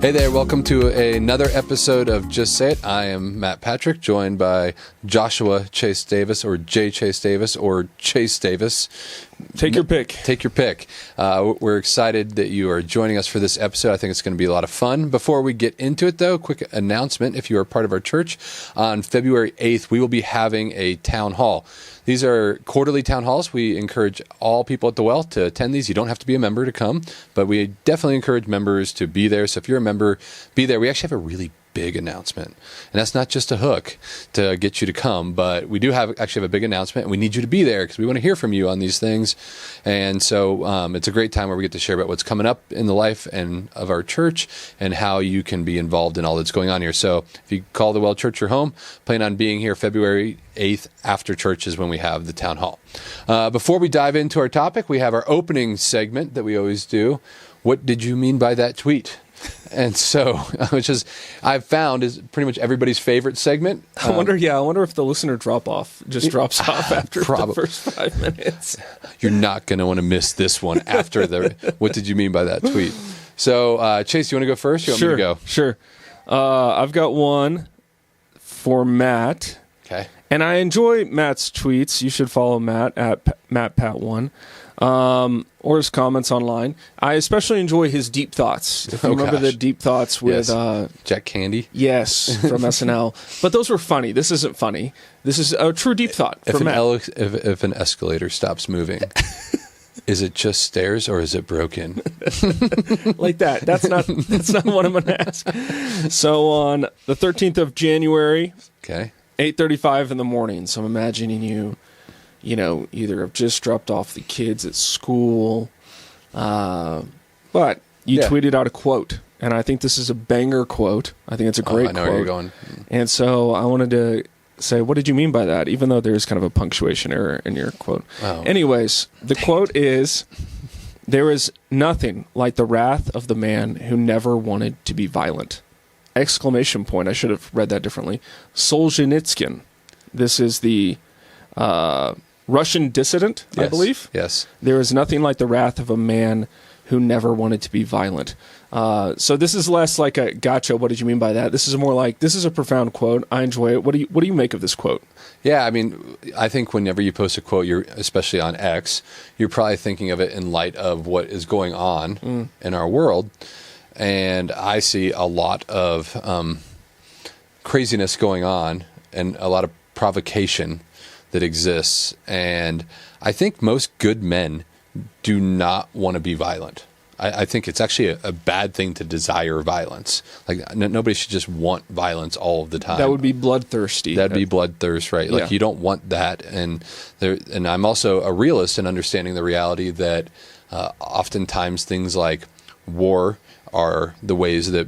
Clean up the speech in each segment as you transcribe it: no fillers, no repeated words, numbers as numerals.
Hey there, welcome to another episode of Just Say It. I am Matt Patrick, joined by Joshua Chase Davis, or J. Chase Davis, or Chase Davis. Take your pick. Take your pick. We're excited that you are joining us for this episode. I think it's going to be a lot of fun. Before we get into it, though, quick announcement. If you are part of our church, on February 8th, we will be having a town hall. These are quarterly town halls. We encourage all people at the Well to attend these. You don't have to be a member to come, but we definitely encourage members to be there. So if you're a member, be there. We actually have a really big announcement, and that's not just a hook to get you to come, but we do actually have a big announcement, and we need you to be there because we want to hear from you on these things. And so it's a great time where we get to share about what's coming up in the life and of our church and how you can be involved in all that's going on here. So if you call the Well Church your home, plan on being here February 8th after church is when we have the town hall. Before we dive into our topic, we have our opening segment that we always do. What did you mean by that tweet? And so, which is, I've found is pretty much everybody's favorite segment. I wonder if the listener drops off after the first 5 minutes. You're not going to want to miss this one after the, what did you mean by that tweet? So, Chase, you want to go first? You want me to go? Sure. I've got one for Matt. Okay. And I enjoy Matt's tweets. You should follow Matt at MattPat1. Or his comments online. I especially enjoy his deep thoughts. If you remember the deep thoughts with Jack Candy? Yes, from SNL. But those were funny. This isn't funny. This is a true deep thought. If an escalator stops moving, is it just stairs or is it broken? Like that. That's not what I'm going to ask. So on the 13th of January, 8:35 in the morning. So I'm imagining you either have just dropped off the kids at school, but you tweeted out a quote, and I think this is a banger quote. I think it's a great quote. I know where you're going. And so I wanted to say, what did you mean by that? Even though there's kind of a punctuation error in your quote. Oh. Anyways, the quote is, "There is nothing like the wrath of the man who never wanted to be violent." Exclamation point. I should have read that differently. Solzhenitsyn. This is the Russian dissident, I believe. Yes. There is nothing like the wrath of a man who never wanted to be violent. So this is less like a gotcha. What did you mean by that? This is more like, this is a profound quote. I enjoy it. What do you make of this quote? Yeah, I mean, I think whenever you post a quote, especially on X, you're probably thinking of it in light of what is going on in our world. And I see a lot of craziness going on and a lot of provocation that exists, and I think most good men do not want to be violent. I think it's actually a bad thing to desire violence. Like nobody should just want violence all of the time. That would be bloodthirsty. That'd be bloodthirst, right? Like you don't want that. And I'm also a realist in understanding the reality that oftentimes things like war are the ways that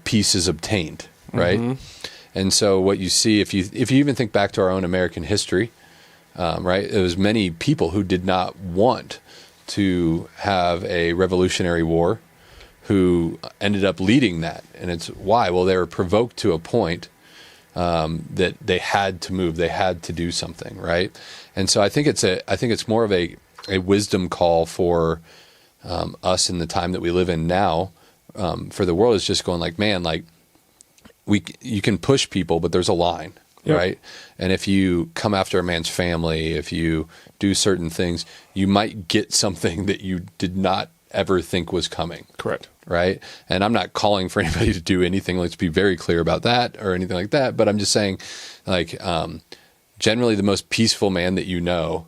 peace is obtained, right? Mm-hmm. And so what you see, if you even think back to our own American history, right, it was many people who did not want to have a revolutionary war who ended up leading that. And it's why? Well, they were provoked to a point that they had to move, they had to do something, right? And so I think it's more of a wisdom call for us in the time that we live in now. For the world is just going like, man, like, you can push people, but there's a line, right? And if you come after a man's family, if you do certain things, you might get something that you did not ever think was coming. Correct. Right? And I'm not calling for anybody to do anything. Let's be very clear about that or anything like that. But I'm just saying, like, generally the most peaceful man that you know,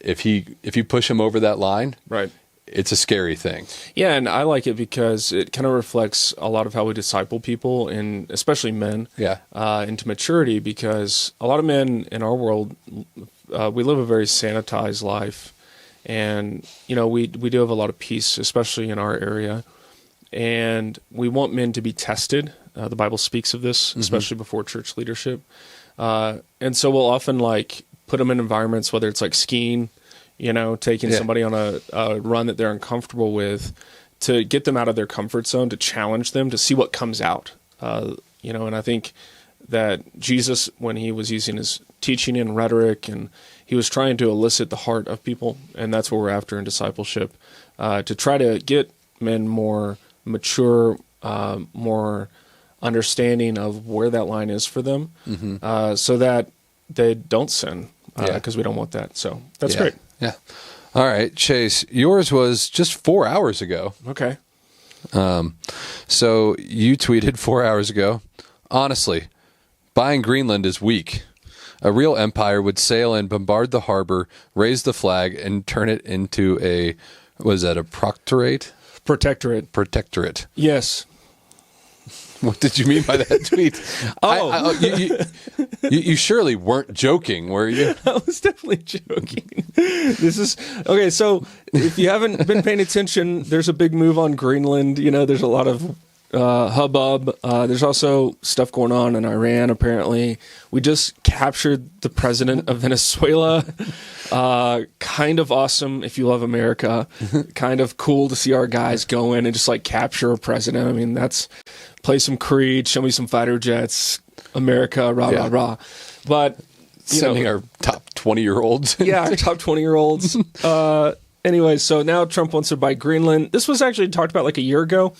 if you push him over that line, right, it's a scary thing. Yeah, and I like it because it kind of reflects a lot of how we disciple people, and especially men, into maturity. Because a lot of men in our world, we live a very sanitized life, and we do have a lot of peace, especially in our area, and we want men to be tested. The Bible speaks of this, especially before church leadership, and so we'll often put them in environments, whether it's like skiing, taking somebody on a run that they're uncomfortable with, to get them out of their comfort zone, to challenge them, to see what comes out. And I think that Jesus, when he was using his teaching and rhetoric, and he was trying to elicit the heart of people, and that's what we're after in discipleship, to try to get men more mature, more understanding of where that line is for them, so that they don't sin, because we don't want that. So that's great. Yeah. All right, Chase, yours was just 4 hours ago. Okay. So you tweeted 4 hours ago, honestly, buying Greenland is weak. A real empire would sail in, bombard the harbor, raise the flag, and turn it into a, was that a proctorate? Protectorate. Yes. What did you mean by that tweet? You surely weren't joking, were you? I was definitely joking. This is okay. So if you haven't been paying attention, there's a big move on Greenland. There's a lot of hubbub. There's also stuff going on in Iran. Apparently, we just captured the president of Venezuela. Kind of awesome if you love America. Kind of cool to see our guys go in and just like capture a president. I mean, that's play some Creed, show me some fighter jets, America, rah rah rah. But sending our top 20-year-olds. Our top 20-year-olds. Anyway, so now Trump wants to buy Greenland. This was actually talked about like a year ago.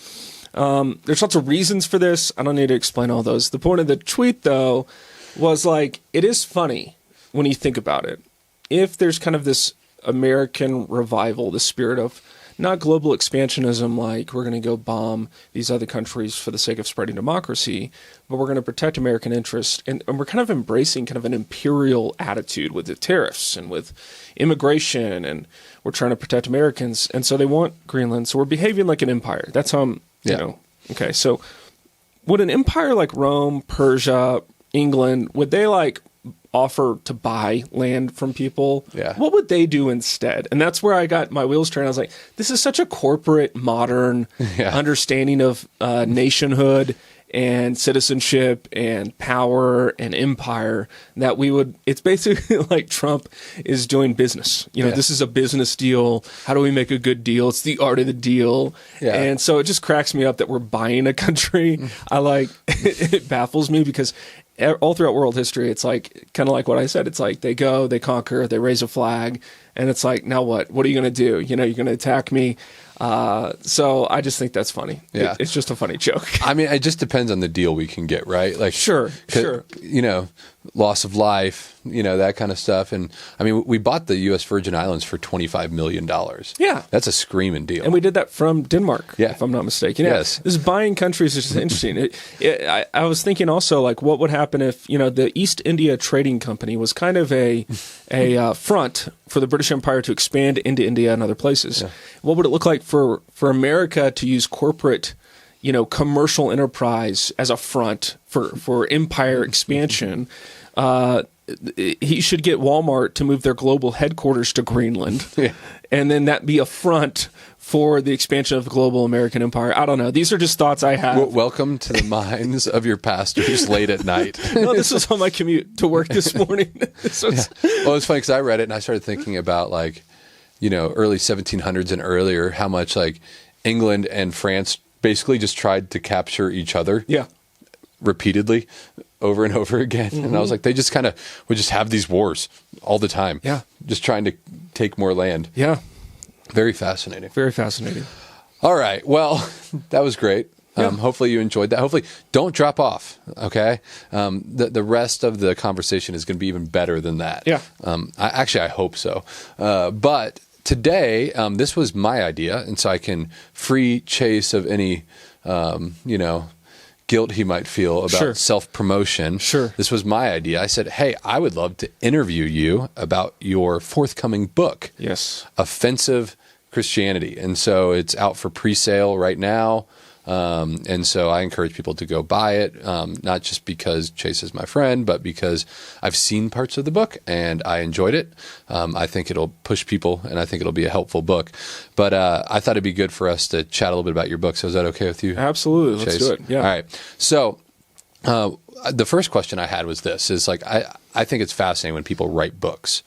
There's lots of reasons for this. I don't need to explain all those. The point of the tweet, though, was like, it is funny when you think about it. If there's kind of this American revival, the spirit of not global expansionism, like we're going to go bomb these other countries for the sake of spreading democracy, but we're going to protect American interests. And we're kind of embracing kind of an imperial attitude with the tariffs and with immigration, and we're trying to protect Americans. And so they want Greenland. So we're behaving like an empire. That's how I'm, Okay, so would an empire like Rome, Persia, England, would they like offer to buy land from people? Yeah. What would they do instead? And that's where I got my wheels turned. I was like, this is such a corporate, modern understanding of nationhood and citizenship and power and empire that it's basically like Trump is doing business. This is a business deal. How do we make a good deal? It's the art of the deal. Yeah. And so it just cracks me up that we're buying a country. It baffles me because all throughout world history, it's like kind of like what I said. It's like they go, they conquer, they raise a flag, and it's like, now what? What are you going to do? You're going to attack me. So I just think that's funny. Yeah. It's just a funny joke. I mean, it just depends on the deal we can get, right? Like, sure. Loss of life, that kind of stuff. And I mean, we bought the U.S. Virgin Islands for $25 million. Yeah. That's a screaming deal. And we did that from Denmark, if I'm not mistaken. Yes. This buying countries is just interesting. I was thinking also, like, what would happen if, the East India Trading Company was kind of a front for the British Empire to expand into India and other places. Yeah. What would it look like for America to use corporate, commercial enterprise as a front for empire expansion? He should get Walmart to move their global headquarters to Greenland, and then that be a front for the expansion of the global American empire. I don't know. These are just thoughts I have. Welcome to the minds of your pastors late at night. No, this was on my commute to work this morning. Well, it's funny because I read it and I started thinking about like, early 1700s and earlier, how much like England and France basically just tried to capture each other. Yeah. Repeatedly over and over again. Mm-hmm. And I was like, they just kind of would just have these wars all the time. Yeah. Just trying to take more land. Yeah. Very fascinating. Very fascinating. All right. Well, that was great. Yeah. Hopefully you enjoyed that. Hopefully don't drop off. Okay. The rest of the conversation is going to be even better than that. Yeah. I hope so. But today, this was my idea. And so I can free Chase of any, guilt he might feel about self-promotion. Sure. This was my idea. I said, hey, I would love to interview you about your forthcoming book. Yes. Offensive Christianity. And so it's out for pre-sale right now. And so I encourage people to go buy it, not just because Chase is my friend, but because I've seen parts of the book and I enjoyed it. I think it'll push people and I think it'll be a helpful book. But I thought it'd be good for us to chat a little bit about your book. So is that okay with you? Absolutely. Chase? Let's do it. Yeah. All right. So the first question I had was this, is like, I think it's fascinating when people write books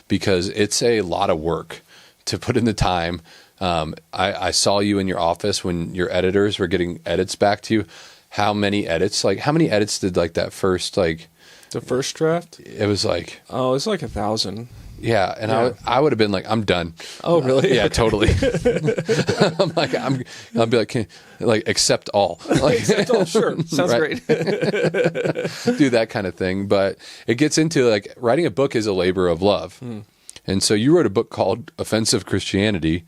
because it's a lot of work to put in the time. I saw you in your office when your editors were getting edits back to you. How many edits? Like, how many edits did like that first, like... The first draft? It was like... Oh, it was like 1,000. Yeah, and I would have been like, I'm done. Oh, really? Yeah, totally. I'm like, I'll be like, accept all. Like, accept all, sure. Sounds great. Do that kind of thing. But it gets into like writing a book is a labor of love. And so you wrote a book called Offensive Christianity.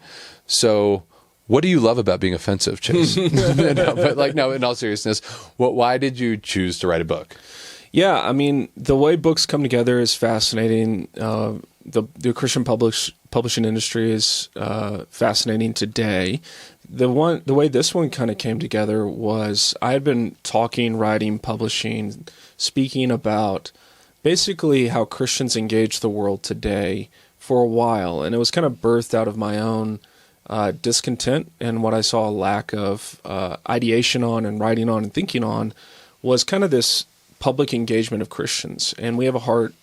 So what do you love about being offensive, Chase? No, in all seriousness, why did you choose to write a book? Yeah, I mean, the way books come together is fascinating. The Christian publishing industry is fascinating today. The way this one kind of came together was I had been talking, writing, publishing, speaking about basically how Christians engage the world today for a while, and it was kind of birthed out of my own discontent and what I saw a lack of ideation on and writing on and thinking on was kind of this public engagement of Christians. And we have a heart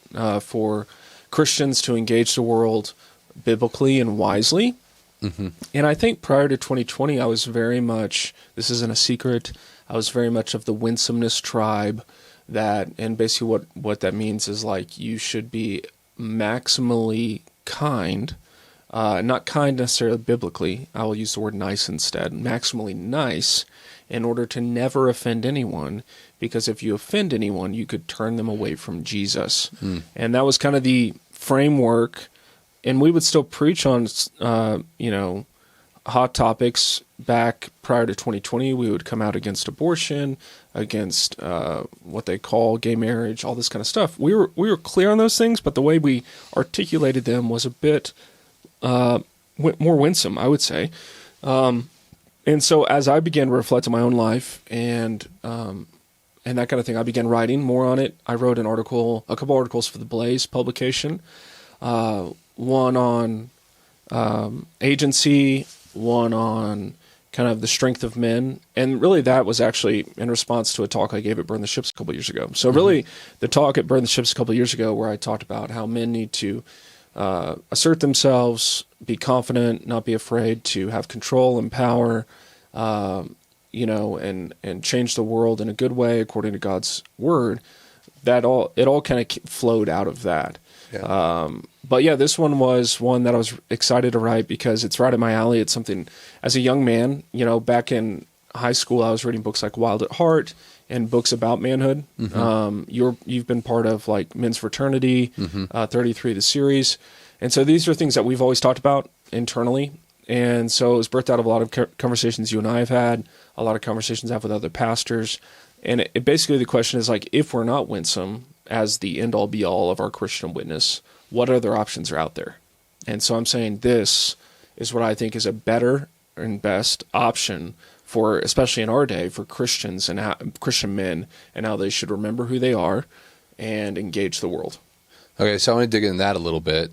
for Christians to engage the world biblically and wisely. Mm-hmm. And I think prior to 2020, I was very much, this isn't a secret, I was very much of the winsomeness tribe and basically what that means is like you should be maximally kind, not kind necessarily biblically, I will use the word nice instead, maximally nice in order to never offend anyone, because if you offend anyone, you could turn them away from Jesus. And that was kind of the framework, and we would still preach on, hot topics back prior to 2020. We would come out against abortion, against what they call gay marriage, all this kind of stuff. We were clear on those things, but the way we articulated them was a bit more winsome, I would say. And so as I began to reflect on my own life and that kind of thing, I began writing more on it. I wrote a couple articles for the Blaze publication, one on agency, one on kind of the strength of men. And really that was actually in response to a talk I gave at Burn the Ships a couple years ago. So really the talk at Burn the Ships a couple years ago where I talked about how men need to assert themselves, be confident, not be afraid to have control and power, and change the world in a good way according to God's word. It all kind of flowed out of that. Yeah. But yeah, this one was one that I was excited to write because it's right in my alley. It's something, as a young man, back in high school, I was reading books like Wild at Heart and books about manhood. Mm-hmm. You've been part of like Men's Fraternity, 33, the series. And so these are things that we've always talked about internally. And so it was birthed out of a lot of conversations you and I have had, a lot of conversations I have with other pastors. And it basically the question is like, if we're not winsome as the end all be all of our Christian witness, what other options are out there? And so I'm saying this is what I think is a better and best option for, especially in our day, for Christians and Christian men and how they should remember who they are and engage the world. Okay, so I want to dig into that a little bit.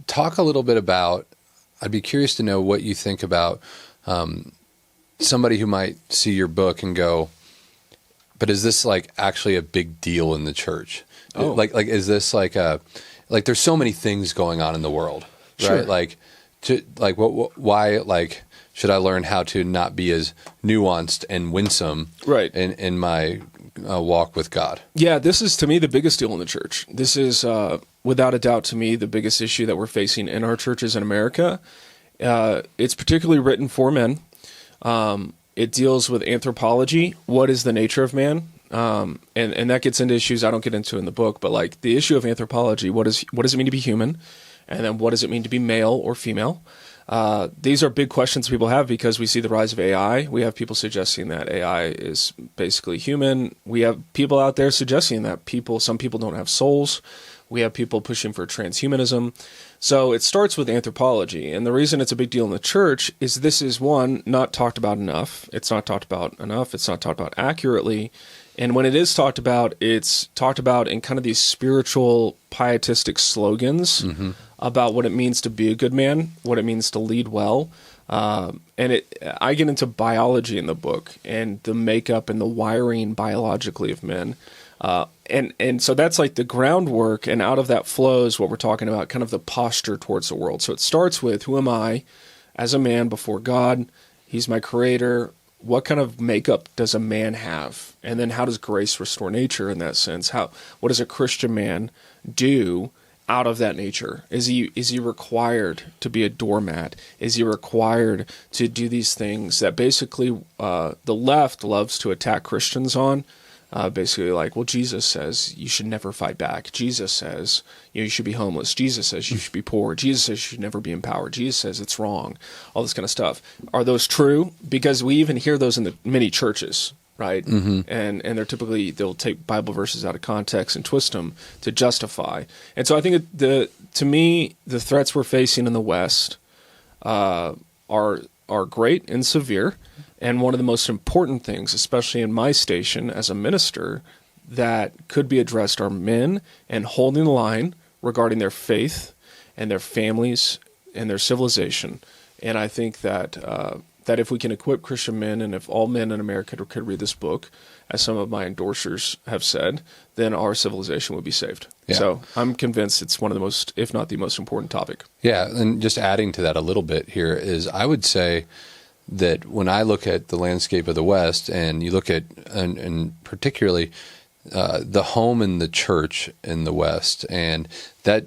Talk a little bit about, I'd be curious to know what you think about somebody who might see your book and go, but is this like actually a big deal in the church? Oh. Like is this like there's so many things going on in the world, right? Sure. Why should I learn how to not be as nuanced and winsome, right, in my walk with God? Yeah, this is to me the biggest deal in the church. This is without a doubt to me the biggest issue that we're facing in our churches in America. It's particularly written for men. It deals with anthropology. What is the nature of man? And that gets into issues I don't get into in the book, but like the issue of anthropology, what does it mean to be human? And then what does it mean to be male or female? These are big questions people have because we see the rise of AI. We have people suggesting that AI is basically human. We have people out there suggesting that some people don't have souls. We have people pushing for transhumanism. So it starts with anthropology. And the reason it's a big deal in the church is this is, one, not talked about enough. It's not talked about enough. It's not talked about accurately. And when it is talked about, it's talked about in kind of these spiritual, pietistic slogans about what it means to be a good man, what it means to lead well. I get into biology in the book and the makeup and the wiring biologically of men. And so that's like the groundwork, and out of that flows what we're talking about, kind of the posture towards the world. So it starts with, who am I as a man before God? He's my creator. What kind of makeup does a man have? And then how does grace restore nature in that sense? What does a Christian man do out of that nature? Is he required to be a doormat? Is he required to do these things that basically the left loves to attack Christians on? Basically like, well, Jesus says you should never fight back. Jesus says you should be homeless. Jesus says you should be poor. Jesus says you should never be empowered. Jesus says it's wrong. All this kind of stuff. Are those true? Because we even hear those in the many churches, right? Mm-hmm. And they'll take Bible verses out of context and twist them to justify. And so I think to me, the threats we're facing in the West are great and severe. And one of the most important things, especially in my station as a minister, that could be addressed are men and holding the line regarding their faith and their families and their civilization. And I think that that if we can equip Christian men, and if all men in America could read this book, as some of my endorsers have said, then our civilization would be saved. Yeah. So I'm convinced it's one of the most, if not the most important topic. Yeah, and just adding to that a little bit here is I would say that when I look at the landscape of the West, and you look at, and particularly the home and the church in the West, and that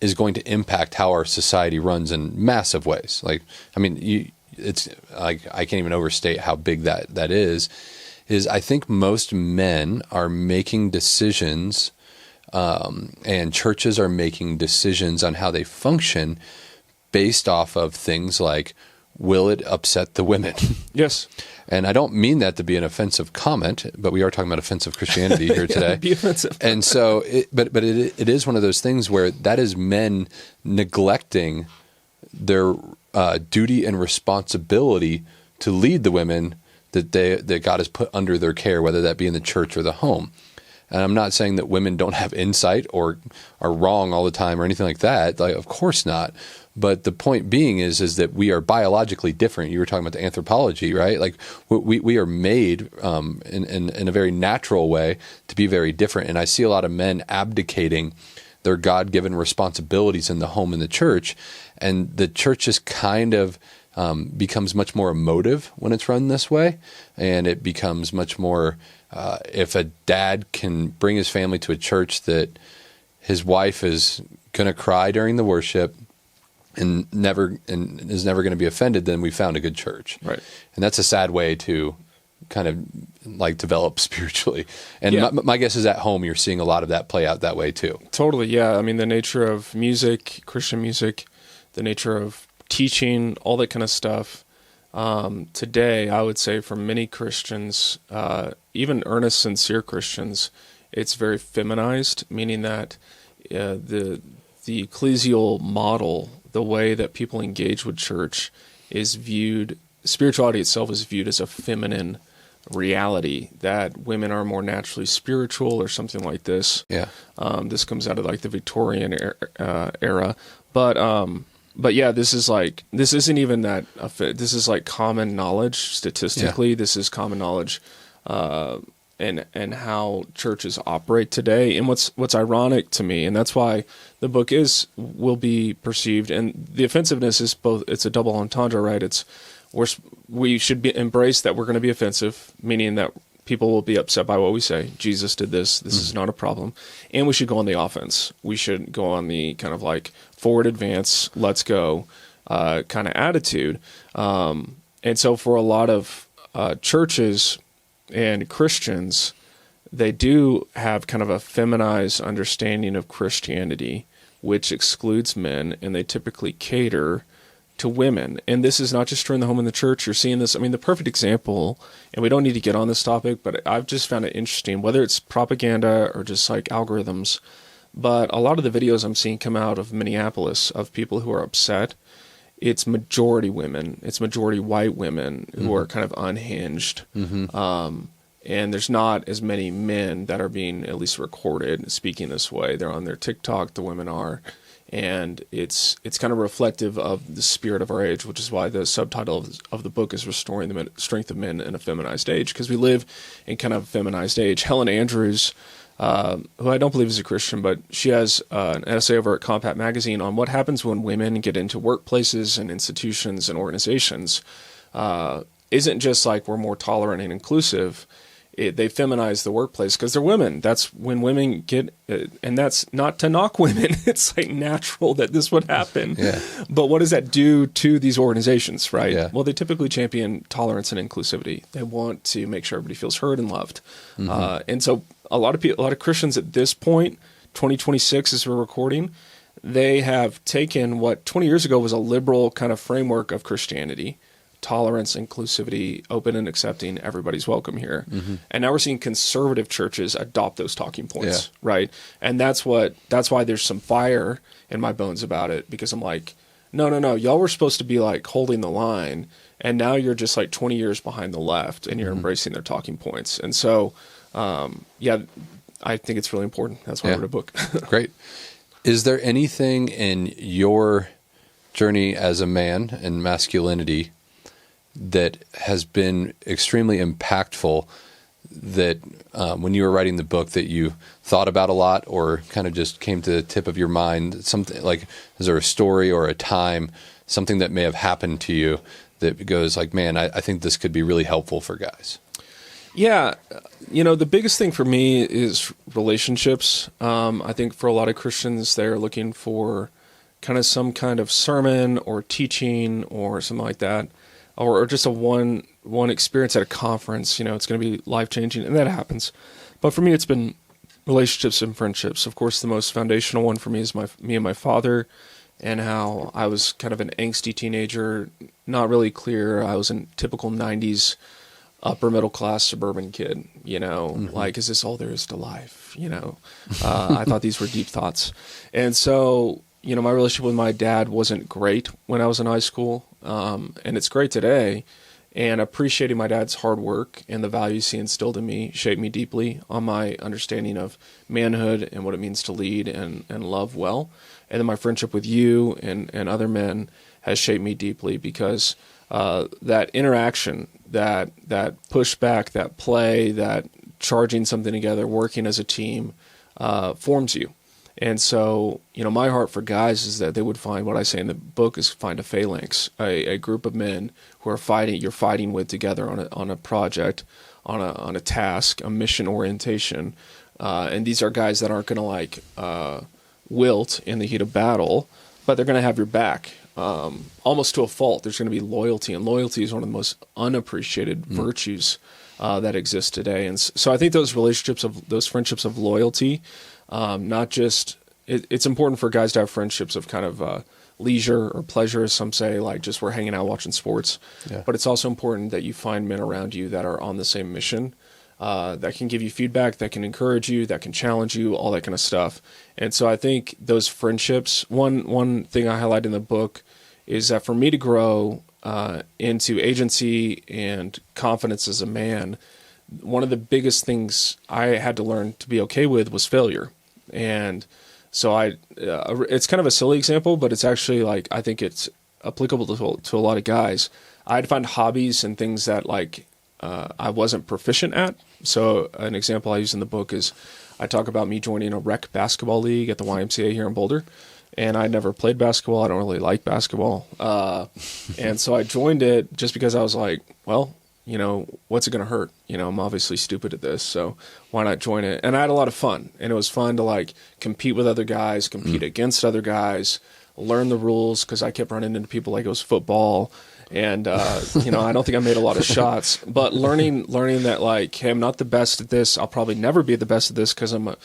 is going to impact how our society runs in massive ways. Like, I mean, it's like I can't even overstate how big that is I think most men are making decisions, and churches are making decisions on how they function based off of things like, will it upset the women? Yes. And I don't mean that to be an offensive comment, but we are talking about offensive Christianity here today. Be offensive. And so, but it is one of those things where that is men neglecting their duty and responsibility to lead the women that God has put under their care, whether that be in the church or the home. And I'm not saying that women don't have insight or are wrong all the time or anything like that. Like, of course not. But the point being is that we are biologically different. You were talking about the anthropology, right? Like we are made in a very natural way to be very different. And I see a lot of men abdicating their God-given responsibilities in the home and the church. And the church just kind of becomes much more emotive when it's run this way. And it becomes much more, if a dad can bring his family to a church that his wife is going to cry during the worship and is never going to be offended, then we found a good church. Right. And that's a sad way to kind of like develop spiritually. And yeah. my guess is at home you're seeing a lot of that play out that way too. Totally, yeah. I mean, the nature of music, Christian music, the nature of teaching, all that kind of stuff. Today, I would say for many Christians, even earnest, sincere Christians, it's very feminized, meaning that the ecclesial model, the way that people engage with church is viewed, spirituality itself is viewed as a feminine reality, that women are more naturally spiritual or something like this. Yeah. This comes out of like the Victorian era. But yeah, this isn't even that, this is like common knowledge statistically. Yeah. This is common knowledge and how churches operate today. And what's ironic to me, and that's why the book will be perceived, and the offensiveness is both, it's a double entendre, right? We should embrace that we're going to be offensive, meaning that people will be upset by what we say. Jesus did this. This is not a problem. And we should go on the offense. We should go on the kind of like forward advance, let's go kind of attitude. And so for a lot of churches and Christians, they do have kind of a feminized understanding of Christianity, which excludes men, and they typically cater to women. And this is not just true in the home and the church. You're seeing this. I mean, the perfect example, and we don't need to get on this topic, but I've just found it interesting, whether it's propaganda or just like algorithms, but a lot of the videos I'm seeing come out of Minneapolis of people who are upset, it's majority women. It's majority white women who are kind of unhinged. And there's not as many men that are being at least recorded speaking this way. They're on their TikTok, the women are. And it's kind of reflective of the spirit of our age, which is why the subtitle of the book is Restoring the Strength of Men in a Feminized Age, because we live in kind of a feminized age. Helen Andrews, who I don't believe is a Christian, but she has an essay over at Compact Magazine on what happens when women get into workplaces and institutions and organizations. Isn't just like we're more tolerant and inclusive. they feminize the workplace because they're women. That's when women get, and that's not to knock women. It's like natural that this would happen. Yeah. But what does that do to these organizations, right? Yeah. Well, they typically champion tolerance and inclusivity. They want to make sure everybody feels heard and loved. And so a lot of Christians at this point, 2026 as we're recording, they have taken what 20 years ago was a liberal kind of framework of Christianity. Tolerance, inclusivity, open and accepting, everybody's welcome here. And now we're seeing conservative churches adopt those talking points, right? And that's why there's some fire in my bones about it, because I'm like, no, y'all were supposed to be like holding the line, and now you're just like 20 years behind the left, and you're embracing their talking points. And so, I think it's really important. That's why I wrote a book. Great. Is there anything in your journey as a man and masculinity that has been extremely impactful that when you were writing the book that you thought about a lot, or kind of just came to the tip of your mind? Something like, is there a story or a time, something that may have happened to you that goes like, man, I think this could be really helpful for guys? Yeah. The biggest thing for me is relationships. I think for a lot of Christians, they're looking for kind of some kind of sermon or teaching or something like that, or just a one experience at a conference. It's going to be life-changing, and that happens. But for me, it's been relationships and friendships. Of course, the most foundational one for me is me and my father, and how I was kind of an angsty teenager, not really clear. I was a typical 90s upper middle class suburban kid, like, is this all there is to life? I thought these were deep thoughts. And so, my relationship with my dad wasn't great when I was in high school. And it's great today. And appreciating my dad's hard work and the values he instilled in me shaped me deeply on my understanding of manhood and what it means to lead and love well. And then my friendship with you and other men has shaped me deeply, because that interaction, that pushback, that play, that charging something together, working as a team, forms you. And so, my heart for guys is that they would find, what I say in the book is, find a phalanx, a group of men who are you're fighting with together on a project, on a task, a mission orientation. And these are guys that aren't going to wilt in the heat of battle, but they're going to have your back. Almost to a fault. There's going to be loyalty, and loyalty is one of the most unappreciated virtues that exist today. And so I think those friendships of loyalty, not just, it's important for guys to have friendships of kind of leisure or pleasure, as some say, like just we're hanging out watching sports. Yeah. But it's also important that you find men around you that are on the same mission, that can give you feedback, that can encourage you, that can challenge you, all that kind of stuff. And so I think those friendships, one thing I highlight in the book is that for me to grow into agency and confidence as a man, one of the biggest things I had to learn to be okay with was failure. And so it's kind of a silly example, but it's actually like, I think it's applicable to a lot of guys. I'd find hobbies and things that I wasn't proficient at. So an example I use in the book is I talk about me joining a rec basketball league at the YMCA here in Boulder. And I never played basketball. I don't really like basketball. And so I joined it just because I was like, well, what's it going to hurt? I'm obviously stupid at this, so why not join it? And I had a lot of fun. And it was fun to compete with other guys, compete against other guys, learn the rules, because I kept running into people like it was football. And, I don't think I made a lot of shots. But learning that, hey, I'm not the best at this. I'll probably never be the best at this because I'm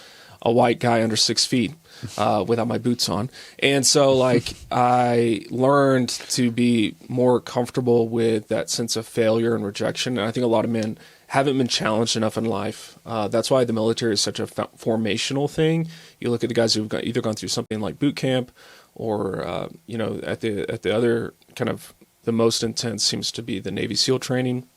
a white guy under 6 feet. Without my boots on. And so I learned to be more comfortable with that sense of failure and rejection. And I think a lot of men haven't been challenged enough in life. That's why the military is such a formational thing. You look at the guys who've either gone through something like boot camp or, at the other kind of the most intense seems to be the Navy SEAL training.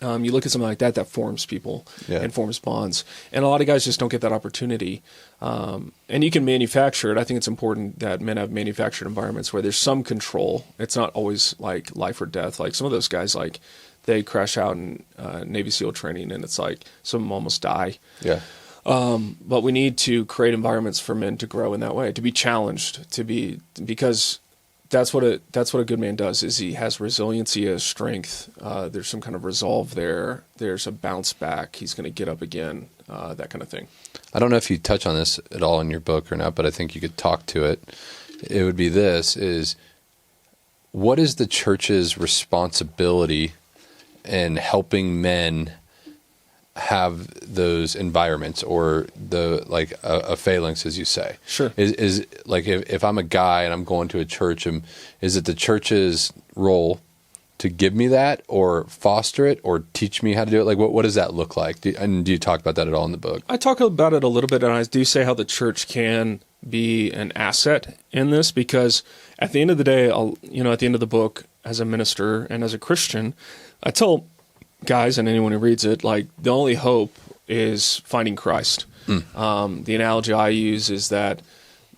You look at something like that forms people and forms bonds. And a lot of guys just don't get that opportunity. And you can manufacture it. I think it's important that men have manufactured environments where there's some control. It's not always like life or death. Like some of those guys, they crash out in Navy SEAL training and it's like some of them almost die. Yeah. But we need to create environments for men to grow in that way, to be challenged, because that's what a good man does, is he has resiliency, he has strength. There's some kind of resolve there. There's a bounce back. He's going to get up again, that kind of thing. I don't know if you touch on this at all in your book or not, but I think you could talk to it. It would be this, is what is the church's responsibility in helping men have those environments, or a phalanx, as you say? Sure. Is like, if I'm a guy and I'm going to a church, is it the church's role to give me that, or foster it, or teach me how to do it? Like, what does that look like? Do you talk about that at all in the book? I talk about it a little bit, and I do say how the church can be an asset in this, because at the end of the day, at the end of the book, as a minister and as a Christian, I tell guys and anyone who reads it, like, the only hope is finding Christ. The analogy I use is that,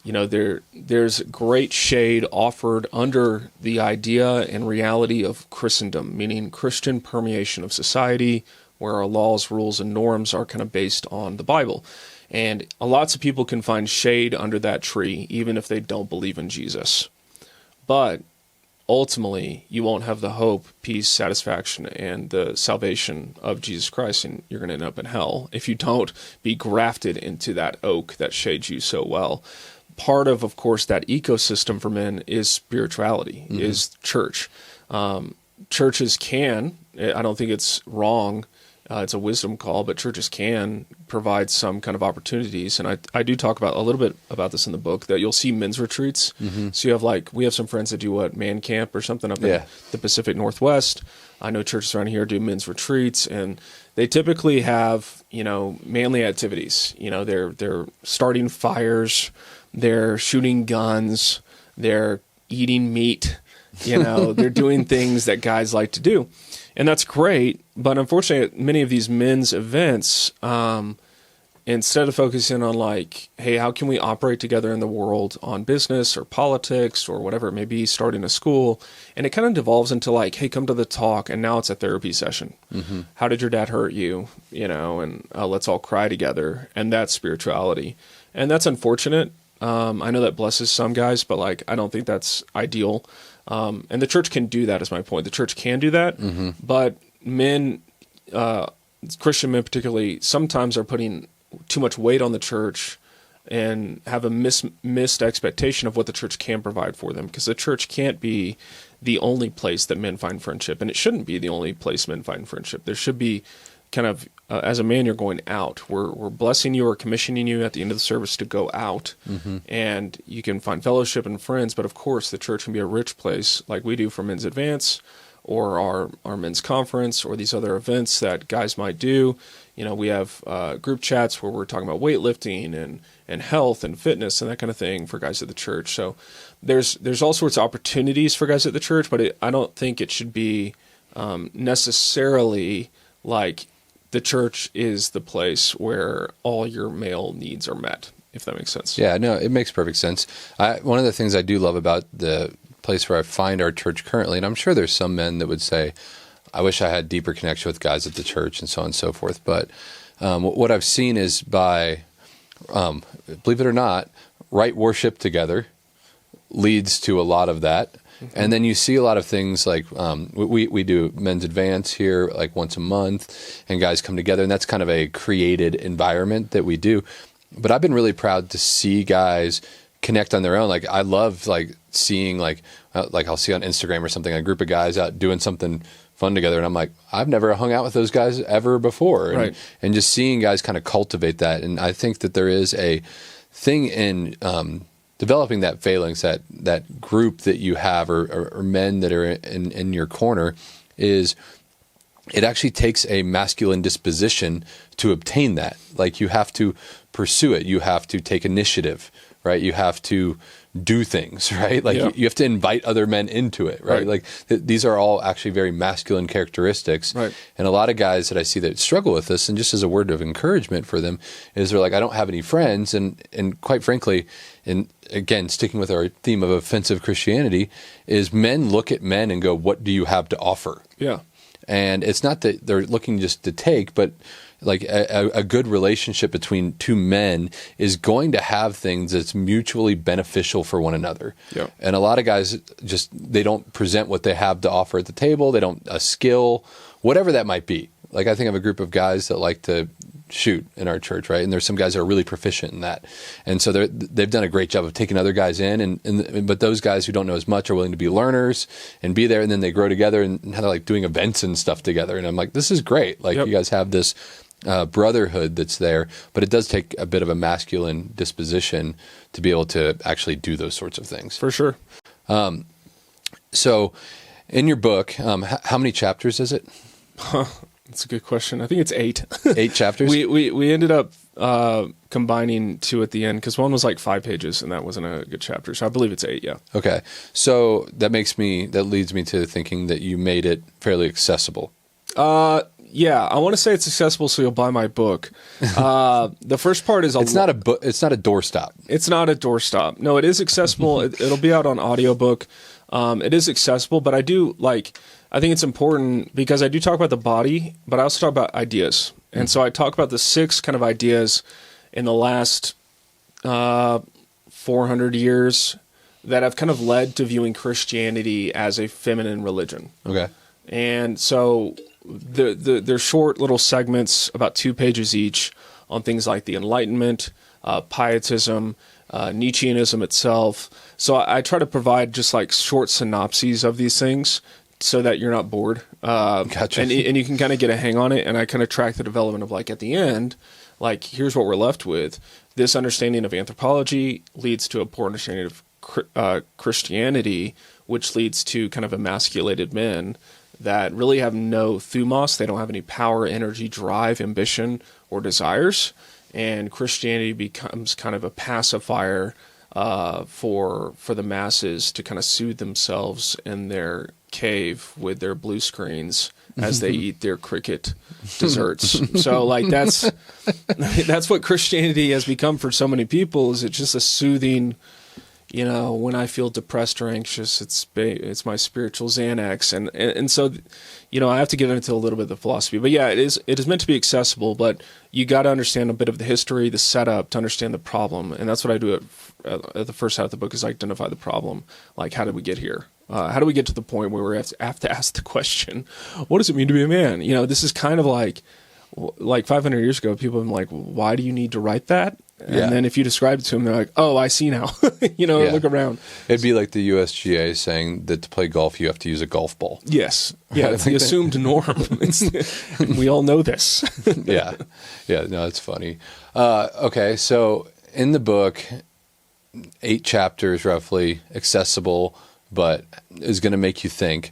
there's great shade offered under the idea and reality of Christendom, meaning Christian permeation of society, where our laws, rules, and norms are kind of based on the Bible. And lots of people can find shade under that tree, even if they don't believe in Jesus. But ultimately, you won't have the hope, peace, satisfaction, and the salvation of Jesus Christ, and you're going to end up in hell if you don't be grafted into that oak that shades you so well. Part of course, that ecosystem for men is spirituality, is church. Churches can, I don't think it's wrong, it's a wisdom call, but churches can provide some kind of opportunities. And I do talk about a little bit about this in the book, that you'll see men's retreats. So you have we have some friends that do man camp or something up in the Pacific Northwest. I know churches around here do men's retreats, and they typically have, manly activities. They're starting fires, they're shooting guns, they're eating meat, they're doing things that guys like to do. And that's great, but unfortunately, many of these men's events, instead of focusing on hey, how can we operate together in the world on business or politics or whatever it may be, starting a school, and it kind of devolves into hey, come to the talk, and now it's a therapy session. How did your dad hurt you? And let's all cry together, and that's spirituality. And that's unfortunate. I know that blesses some guys, but I don't think that's ideal. And the church can do that, is my point. The church can do that, but men, Christian men particularly, sometimes are putting too much weight on the church and have a missed expectation of what the church can provide for them, because the church can't be the only place that men find friendship, and it shouldn't be the only place men find friendship. There should be kind of, as a man, you're going out. We're blessing you or commissioning you at the end of the service to go out, and you can find fellowship and friends, but of course the church can be a rich place, like we do for Men's Advance, or our men's conference, or these other events that guys might do. We have group chats where we're talking about weightlifting and health and fitness and that kind of thing for guys at the church. So there's all sorts of opportunities for guys at the church, but I don't think it should be necessarily the church is the place where all your male needs are met, if that makes sense. Yeah, no, it makes perfect sense. One of the things I do love about the place where I find our church currently, and I'm sure there's some men that would say, I wish I had deeper connection with guys at the church and so on and so forth. But what I've seen is by, believe it or not, right worship together leads to a lot of that. And then you see a lot of things we do Men's Advance here once a month, and guys come together, and that's kind of a created environment that we do. But I've been really proud to see guys connect on their own. I love seeing I'll see on Instagram or something a group of guys out doing something fun together, and I'm I've never hung out with those guys ever before, and just seeing guys kind of cultivate that. And I think that there is a thing in developing that phalanx, that group that you have, or men that are in your corner, is it actually takes a masculine disposition to obtain that. You have to pursue it. You have to take initiative, right? You have to do things, right? You have to invite other men into it, right? These are all actually very masculine characteristics. Right. And a lot of guys that I see that struggle with this, and just as a word of encouragement for them, is they're I don't have any friends. And quite frankly, and again, sticking with our theme of offensive Christianity, is men look at men and go, what do you have to offer? Yeah. And it's not that they're looking just to take, but like a good relationship between two men is going to have things that's mutually beneficial for one another. Yeah. And a lot of guys they don't present what they have to offer at the table. They don't, a skill, whatever that might be. Like I think of a group of guys that like to shoot in our church, right? And there's some guys that are really proficient in that. And so they've done a great job of taking other guys in, but those guys who don't know as much are willing to be learners and be there, and then they grow together and now they're like doing events and stuff together. And I'm like, this is great. Like, you guys have this brotherhood that's there, but it does take a bit of a masculine disposition to be able to actually do those sorts of things. For sure. So in your book, how many chapters is it? That's a good question. I think it's 8. 8 chapters? We ended up combining 2 at the end because one was like 5 pages and that wasn't a good chapter. So I believe it's 8, yeah. Okay. So that leads me to thinking that you made it fairly accessible. Yeah, I want to say it's accessible so you'll buy my book. The first part is it's not a doorstop. It's not a doorstop. No, it is accessible. It'll be out on audiobook. It is accessible, but I think it's important because I do talk about the body, but I also talk about ideas. And so I talk about the 6 kind of ideas in the last 400 years that have kind of led to viewing Christianity as a feminine religion. Okay. And so they're short little segments, about 2 pages each, on things like the Enlightenment, pietism, Nietzscheanism itself. So I try to provide just like short synopses of these things so that you're not bored. Gotcha. And you can kind of get a hang on it. And I kind of track the development of like at the end, like here's what we're left with. This understanding of anthropology leads to a poor understanding of Christianity, which leads to kind of emasculated men that really have no thumos. They don't have any power, energy, drive, ambition, or desires. And Christianity becomes kind of a pacifier for the masses to kind of soothe themselves in their cave with their blue screens as they eat their cricket desserts. So like that's what Christianity has become for so many people. Is it's just a soothing, when I feel depressed or anxious, it's my spiritual Xanax. And so, I have to get into a little bit of the philosophy, but yeah, it is meant to be accessible, but you got to understand a bit of the history, the setup to understand the problem. And that's what I do at the first half of the book is identify the problem. Like, how did we get here? How do we get to the point where we have to ask the question, what does it mean to be a man? This is kind of like 500 years ago, people have been like, why do you need to write that? And then if you describe it to them, they're like, oh, I see now. Look around. It'd be like the USGA saying that to play golf, you have to use a golf ball. Yes. Yeah, it's the assumed norm. We all know this. Yeah. No, it's funny. Okay, so in the book, 8 chapters roughly, accessible, but is going to make you think.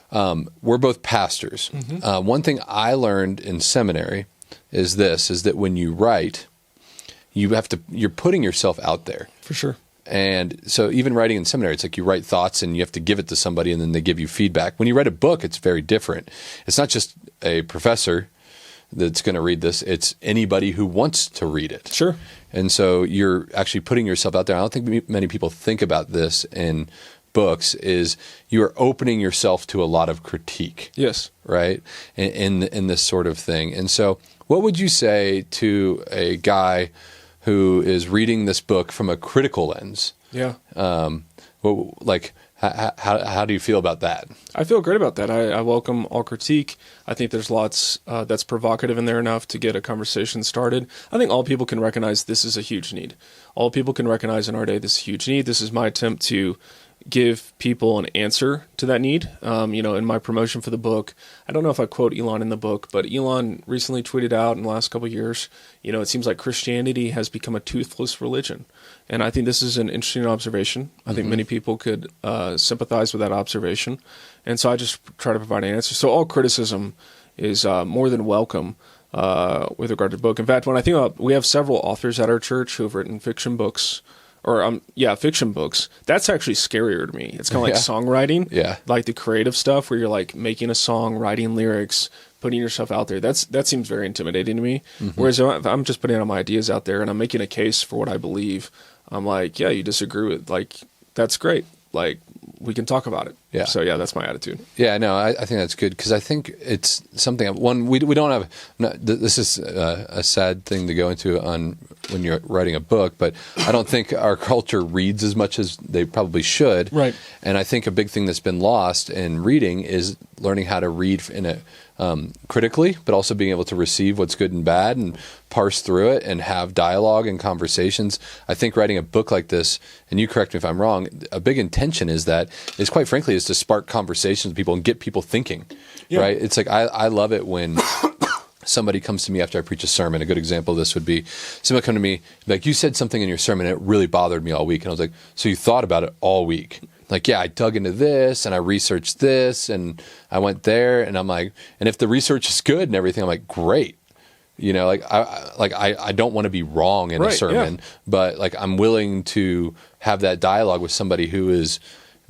We're both pastors. Mm-hmm. One thing I learned in seminary is that when you write, you're putting yourself out there. For sure. And so even writing in seminary, it's like you write thoughts and you have to give it to somebody and then they give you feedback. When you write a book, it's very different. It's not just a professor that's going to read this. It's anybody who wants to read it. Sure. And so you're actually putting yourself out there. I don't think many people think about this in books, is you are opening yourself to a lot of critique. Yes. Right? In this sort of thing. And so what would you say to a guy who is reading this book from a critical lens? Yeah. How do you feel about that? I feel great about that. I welcome all critique. I think there's lots that's provocative in there enough to get a conversation started. I think all people can recognize this is a huge need. All people can recognize in our day this is a huge need. This is my attempt to give people an answer to that need. In my promotion for the book, I don't know if I quote Elon in the book, but Elon recently tweeted out in the last couple of years, it seems like Christianity has become a toothless religion. And I think this is an interesting observation. I think many people could sympathize with that observation. And so I just try to provide an answer. So all criticism is more than welcome with regard to the book. In fact, when I think about, we have several authors at our church who have written fiction books, fiction books. That's actually scarier to me. It's kind of like songwriting, like the creative stuff where you're like making a song, writing lyrics, putting yourself out there. That seems very intimidating to me. Mm-hmm. Whereas if I'm just putting all my ideas out there and I'm making a case for what I believe, I'm like, yeah, you disagree with, like, that's great. Like, we can talk about it. Yeah. So yeah, that's my attitude. Yeah, no, I think that's good because I think it's something. One, we don't have. This is a sad thing to go into on when you're writing a book, but I don't think our culture reads as much as they probably should. Right. And I think a big thing that's been lost in reading is learning how to read in a critically, but also being able to receive what's good and bad and parse through it and have dialogue and conversations. I think writing a book like this, and you correct me if I'm wrong, a big intention is quite frankly, is to spark conversations with people and get people thinking, right? It's like, I love it when somebody comes to me after I preach a sermon. A good example of this would be somebody come to me, like, you said something in your sermon, and it really bothered me all week. And I was like, so you thought about it all week? Like, yeah, I dug into this and I researched this and I went there, and I'm like, and if the research is good and everything, I'm like, great. You know, I don't want to be wrong in a sermon, but like I'm willing to have that dialogue with somebody who is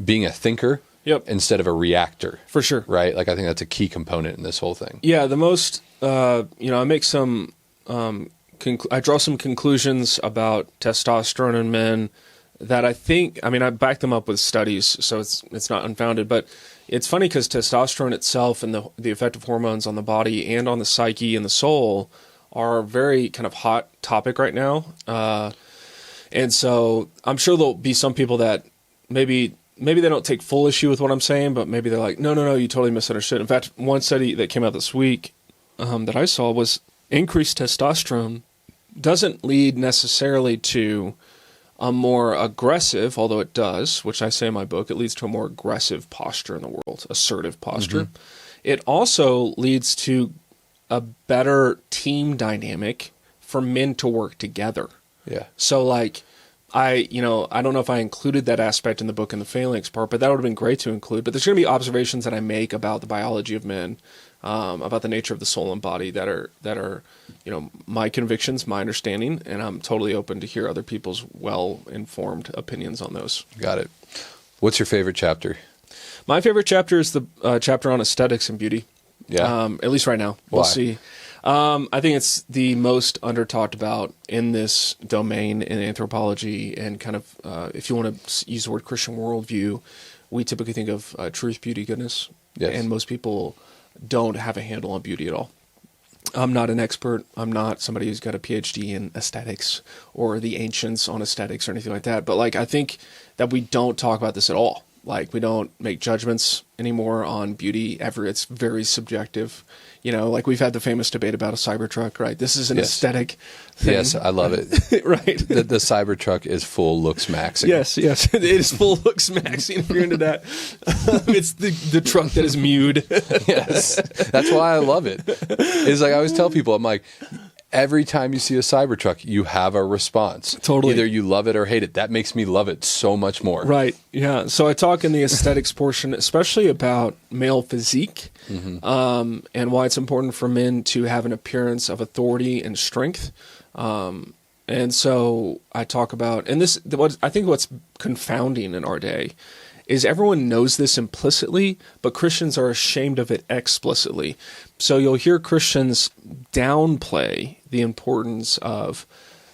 being a thinker instead of a reactor. For sure. Right? Like I think that's a key component in this whole thing. Yeah, the most, I make some, I draw some conclusions about testosterone in men that I think, I back them up with studies, so it's not unfounded, but it's funny because testosterone itself and the effect of hormones on the body and on the psyche and the soul are a very kind of hot topic right now. And so I'm sure there'll be some people that maybe they don't take full issue with what I'm saying, but maybe they're like, no, you totally misunderstood. In fact, one study that came out this week that I saw was increased testosterone doesn't lead necessarily to a more aggressive, although it does, which I say in my book, it leads to a more aggressive posture in the world, assertive posture. Mm-hmm. It also leads to a better team dynamic for men to work together. Yeah. So like, I don't know if I included that aspect in the book in the phalanx part, but that would have been great to include. But there's going to be observations that I make about the biology of men, about the nature of the soul and body that are, my convictions, my understanding, and I'm totally open to hear other people's well-informed opinions on those. Got it. What's your favorite chapter? My favorite chapter is the chapter on aesthetics and beauty. Yeah. At least right now. We'll see. I think it's the most under-talked about in this domain in anthropology and kind of, if you want to use the word Christian worldview, we typically think of truth, beauty, goodness. Yes. And most people don't have a handle on beauty at all. I'm not an expert. I'm not somebody who's got a PhD in aesthetics or the ancients on aesthetics or anything like that. But like, I think that we don't talk about this at all. Like, we don't make judgments anymore on beauty ever. It's very subjective. Like we've had the famous debate about a Cybertruck, right? This is an aesthetic thing. Yes, I love it. Right. The Cybertruck is full looks maxing. Yes. It is full looks maxing if you're into that. It's the truck that is mewed. Yes. That's why I love it. It's like I always tell people, I'm like, every time you see a Cybertruck, you have a response. Totally. Either you love it or hate it. That makes me love it so much more. Right. Yeah. So I talk in the aesthetics portion, especially about male physique, mm-hmm. And why it's important for men to have an appearance of authority and strength. And so I talk about, and I think what's confounding in our day is everyone knows this implicitly, but Christians are ashamed of it explicitly. So you'll hear Christians downplay the importance of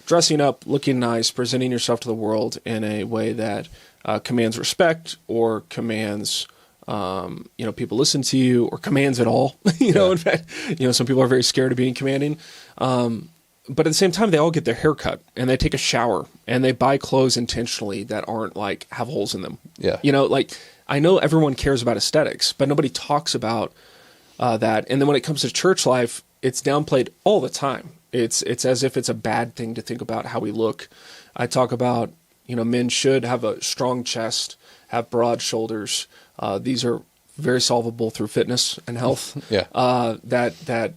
dressing up, looking nice, presenting yourself to the world in a way that commands respect or commands, people listen to you or commands at all. In fact, some people are very scared of being commanding. But at the same time, they all get their hair cut and they take a shower and they buy clothes intentionally that aren't like have holes in them. Yeah. I know everyone cares about aesthetics, but nobody talks about that. And then when it comes to church life, it's downplayed all the time. It's as if it's a bad thing to think about how we look. I talk about, men should have a strong chest, have broad shoulders. These are very solvable through fitness and health. Yeah. That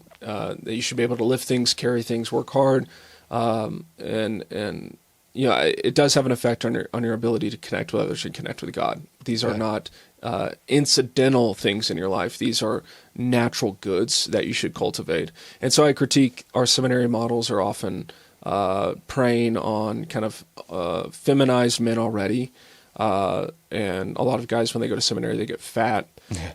you should be able to lift things, carry things, work hard, and it does have an effect on your ability to connect with others and connect with God. These are not incidental things in your life. These are natural goods that you should cultivate. And so I critique our seminary models are often preying on kind of feminized men already. And a lot of guys, when they go to seminary, they get fat.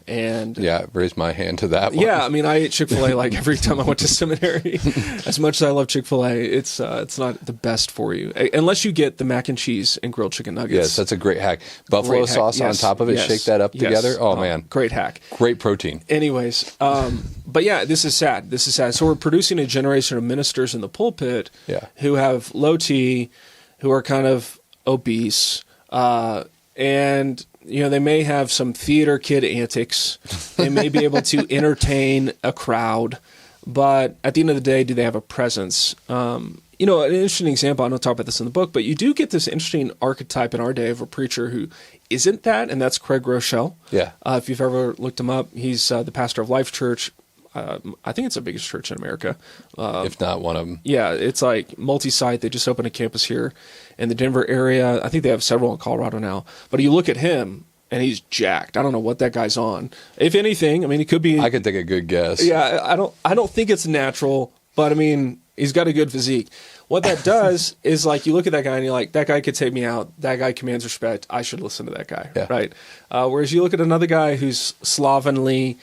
And yeah, raise my hand to that one. Yeah, I mean, I ate Chick-fil-A like every time I went to seminary. As much as I love Chick-fil-A, it's not the best for you unless you get the mac and cheese and grilled chicken nuggets. Yes, that's a great hack. Buffalo sauce on top of it, shake that up together. Oh man, great hack. Great protein. Anyways, but yeah, this is sad. This is sad. So we're producing a generation of ministers in the pulpit who have low T, who are kind of obese, and they may have some theater kid antics. They may be able to entertain a crowd, but at the end of the day, do they have a presence? An interesting example, I don't talk about this in the book, but you do get this interesting archetype in our day of a preacher who isn't that, and that's Craig Rochelle. Yeah. If you've ever looked him up, he's the pastor of Life Church. I think it's the biggest church in America. If not one of them. Yeah, it's like multi-site. They just opened a campus here in the Denver area. I think they have several in Colorado now. But you look at him, and he's jacked. I don't know what that guy's on. If anything, I mean, he could be. I could take a good guess. Yeah, I don't think it's natural, but I mean, he's got a good physique. What that does is, like, you look at that guy and you're like, that guy could take me out. That guy commands respect. I should listen to that guy, right? Whereas you look at another guy who's slovenly,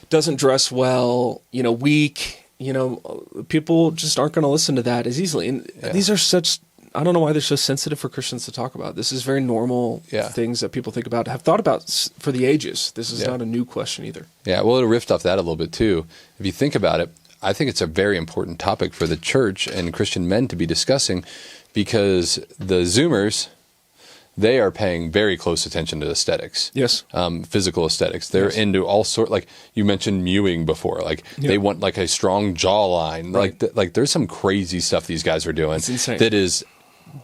doesn't dress well, weak. People just aren't going to listen to that as easily. And these are such. I don't know why they're so sensitive for Christians to talk about. This is very normal things that people think about, have thought about for the ages. This is not a new question either. Yeah, well, it'll riff off that a little bit too. If you think about it, I think it's a very important topic for the church and Christian men to be discussing, because the Zoomers, they are paying very close attention to aesthetics. Yes. Physical aesthetics. They're into all sort, like you mentioned mewing before. Like they want like a strong jawline. Right. Like there's some crazy stuff these guys are doing. It's insane. That is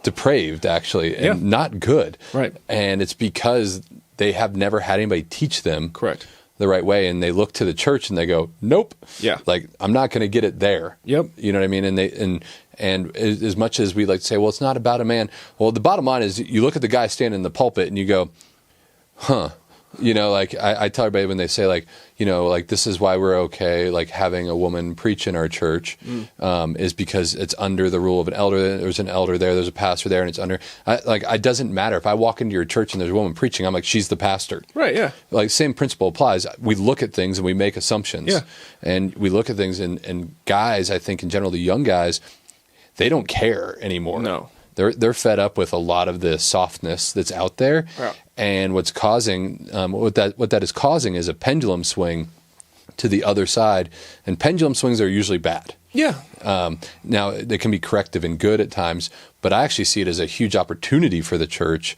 depraved, actually, and not good. Right. And it's because they have never had anybody teach them the right way, and they look to the church and they go, nope. Yeah. Like, I'm not going to get it there. Yep. You know what I mean? And as much as we like to say, well, it's not about a man. Well, the bottom line is you look at the guy standing in the pulpit and you go, huh. Like I tell everybody when they say like, like this is why we're okay, like having a woman preach in our church, is because it's under the rule of an elder. There's an elder there, there's a pastor there, and it's under. It doesn't matter if I walk into your church and there's a woman preaching. I'm like, she's the pastor. Right. Yeah. Like same principle applies. We look at things and we make assumptions. Yeah. And we look at things and guys, I think in general, the young guys, they don't care anymore. No. They're fed up with a lot of the softness that's out there, and what's causing what that is causing is a pendulum swing to the other side, and pendulum swings are usually bad. Yeah. Now they can be corrective and good at times, but I actually see it as a huge opportunity for the church.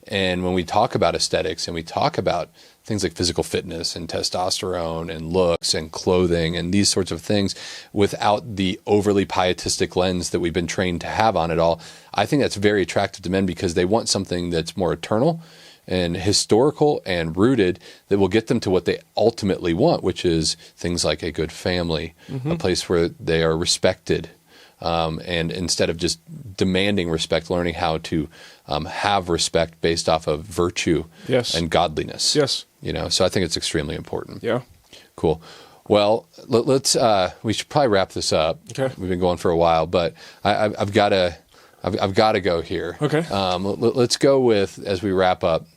And when we talk about aesthetics and we talk about things like physical fitness and testosterone and looks and clothing and these sorts of things without the overly pietistic lens that we've been trained to have on it all, I think that's very attractive to men because they want something that's more eternal and historical and rooted that will get them to what they ultimately want, which is things like a good family, a place where they are respected. And instead of just demanding respect, learning how to have respect based off of virtue and godliness. Yes. So I think it's extremely important. Yeah. Cool. Well, let's. We should probably wrap this up. Okay. We've been going for a while, but I've got to go here. Okay. Let's go with, as we wrap up.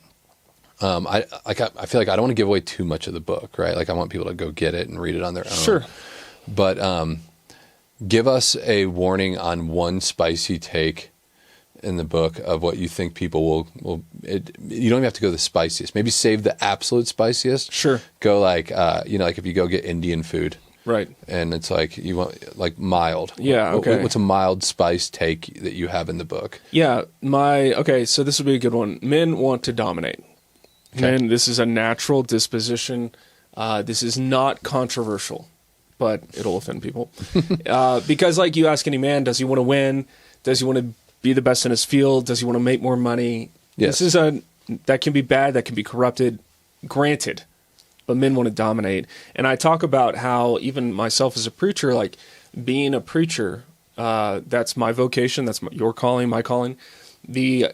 I feel like I don't want to give away too much of the book, right? Like I want people to go get it and read it on their own. Sure. But give us a warning on one spicy take in the book of what you think people will. You don't even have to go the spiciest. Maybe save the absolute spiciest. Sure. Go like like if you go get Indian food. Right. And it's like you want like mild. Yeah. Okay. What's a mild spice take that you have in the book? Yeah. So this would be a good one. Men want to dominate. Okay. Men, this is a natural disposition. This is not controversial, but it'll offend people. Because like you ask any man, does he want to win? Does he want to be the best in his field? Does he want to make more money? Yes. That can be bad. That can be corrupted. Granted. But men want to dominate. And I talk about how even myself as a preacher, like being a preacher, that's my vocation. That's your calling, my calling. The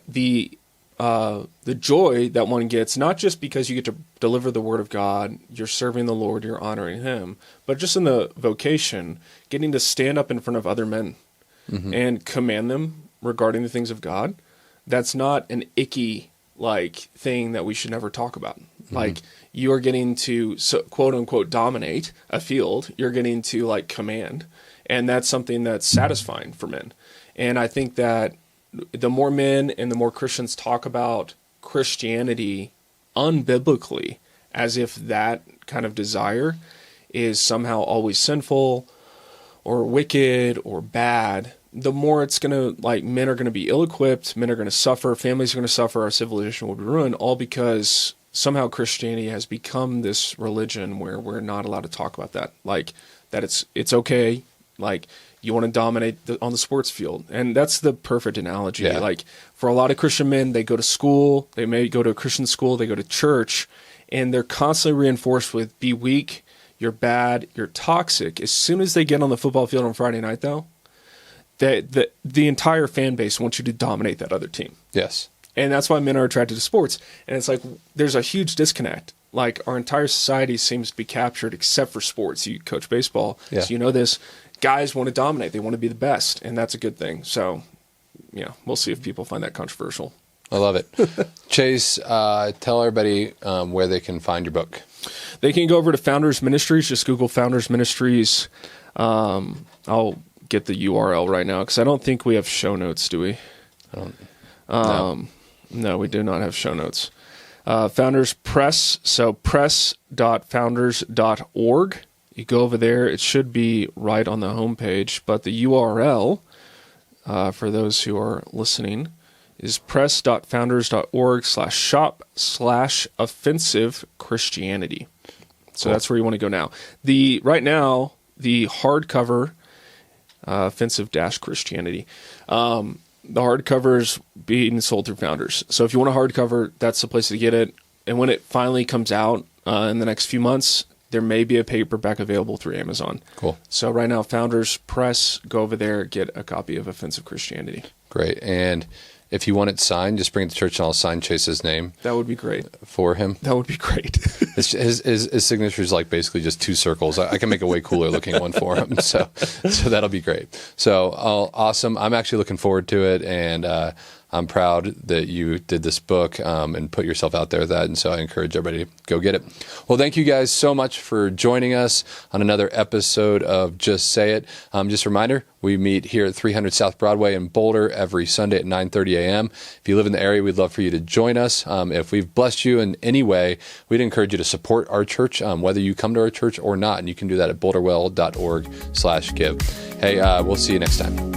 joy that one gets, not just because you get to deliver the word of God, you're serving the Lord, you're honoring him, but just in the vocation, getting to stand up in front of other men and command them regarding the things of God. That's not an icky like thing that we should never talk about. Like, you are getting to quote unquote dominate a field. You're getting to like command, and that's something that's satisfying for men. And I think that the more men and the more Christians talk about Christianity unbiblically, as if that kind of desire is somehow always sinful or wicked or bad, the more it's going to, like, men are going to be ill-equipped, men are going to suffer, families are going to suffer, our civilization will be ruined, all because somehow Christianity has become this religion where we're not allowed to talk about that. Like, that it's okay, like, you want to dominate on the sports field. And that's the perfect analogy. Yeah. Like, for a lot of Christian men, they go to school, they may go to a Christian school, they go to church, and they're constantly reinforced with, be weak, you're bad, you're toxic. As soon as they get on the football field on Friday night, though, the entire fan base wants you to dominate that other team. Yes. And that's why men are attracted to sports. And it's like, there's a huge disconnect. Like, our entire society seems to be captured except for sports. You coach baseball, so you know this. Guys want to dominate. They want to be the best, and that's a good thing. So, yeah, we'll see if people find that controversial. I love it. Chase, tell everybody where they can find your book. They can go over to Founders Ministries. Just Google Founders Ministries. I'll get the URL right now because I don't think we have show notes, do we? No, we do not have show notes. Founders Press, so press.founders.org. You go over there. It should be right on the homepage, but the URL, for those who are listening, is press.founders.org/shop/offensive Christianity. So that's where you want to go now. Right now, the hardcover, offensive-Christianity, the hardcover is being sold through Founders. So if you want a hardcover, that's the place to get it. And when it finally comes out in the next few months, there may be a paperback available through Amazon. Cool. So right now, Founders Press, go over there, get a copy of Offensive Christianity. Great. And if you want it signed, just bring it to church and I'll sign Chase's name. That would be great. For him. That would be great. His signature is like basically just two circles. I can make a way cooler looking one for him. So that'll be great. So awesome. I'm actually looking forward to it. And I'm proud that you did this book and put yourself out there with that. And so I encourage everybody to go get it. Well, thank you guys so much for joining us on another episode of Just Say It. Just a reminder, we meet here at 300 South Broadway in Boulder every Sunday at 9:30 a.m. If you live in the area, we'd love for you to join us. If we've blessed you in any way, we'd encourage you to support our church, whether you come to our church or not. And you can do that at boulderwell.org/give. Hey, we'll see you next time.